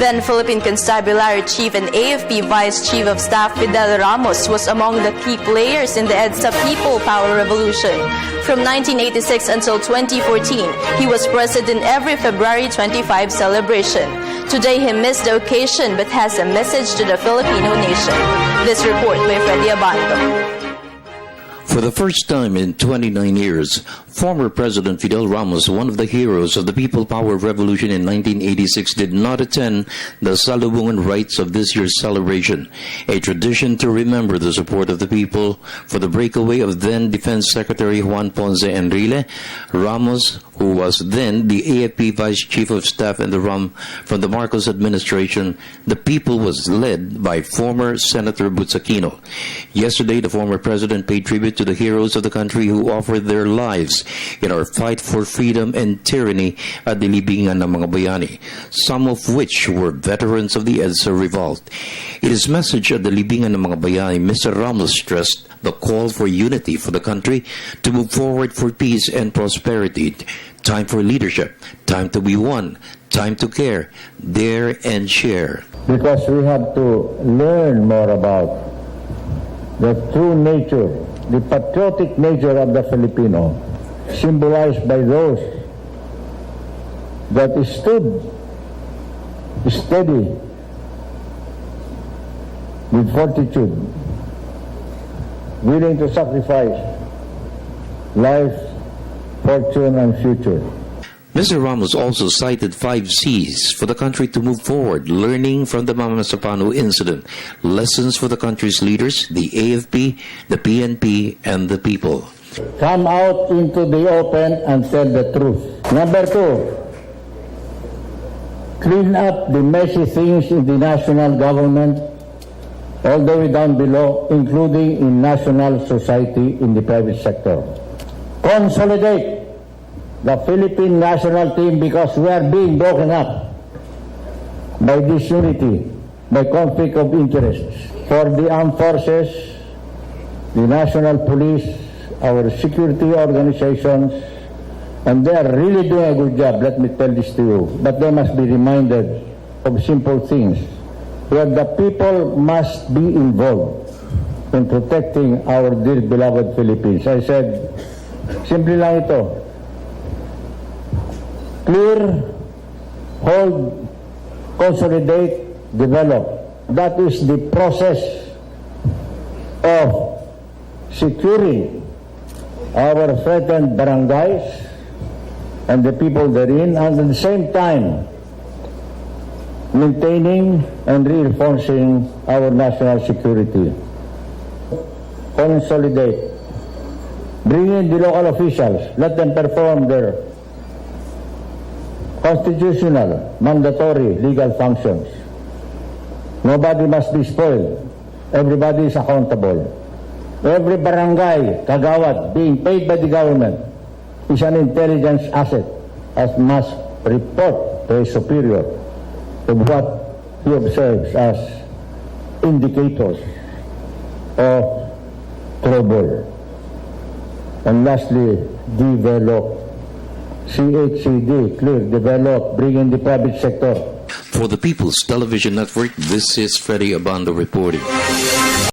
Then Philippine Constabulary Chief and AFP Vice Chief of Staff Fidel Ramos was among the key players in the EDSA People Power Revolution. From 1986 until 2014, he was present in every February 25 celebration. Today he missed the occasion but has a message to the Filipino nation. This report by Freddie Abando. For the first time in 29 years, former President Fidel Ramos, one of the heroes of the People Power Revolution in 1986, did not attend the Salubungan rites of this year's celebration, a tradition to remember the support of the people for the breakaway of then Defense Secretary Juan Ponce Enrile. Ramos, who was then the AFP Vice Chief of Staff in the from the Marcos administration, the people was led by former Senator Butsaquino. Yesterday, the former president paid tribute to the heroes of the country who offered their lives in our fight for freedom and tyranny at the libingan ng mga bayani, some of which were veterans of the EDSA revolt. In his message at the libingan ng mga bayani, Mr. Ramos stressed the call for unity for the country to move forward for peace and prosperity. Time for leadership, time to be one, time to care, dare and share. Because we have to learn more about the true nature, the patriotic nature of the Filipino, symbolized by those that stood steady with fortitude, willing to sacrifice life, fortune, and future. Mr. Ramos also cited 5 C's for the country to move forward, learning from the Mama Sapano incident, lessons for the country's leaders, the AFP, the PNP, and the people. Come out into the open and tell the truth. Number 2, clean up the messy things in the national government, all the way down below, including in national society, in the private sector. Consolidate the Philippine national team, because we are being broken up by disunity, by conflict of interests. For the armed forces, the national police, our security organizations, and they are really doing a good job, let me tell this to you. But they must be reminded of simple things, where the people must be involved in protecting our dear beloved Philippines. I said, simple lang ito. Clear, hold, consolidate, develop. That is the process of securing our threatened barangays and the people therein, and at the same time maintaining and reinforcing our national security. Consolidate. Bring in the local officials. Let them perform their constitutional, mandatory legal functions. Nobody must be spoiled. Everybody is accountable. Every barangay, kagawad, being paid by the government is an intelligence asset, as must report to his superior of what he observes as indicators of trouble. And lastly, develop. CHCD, clear, develop, bring in the private sector. For the People's Television Network, this is Freddie Abando reporting.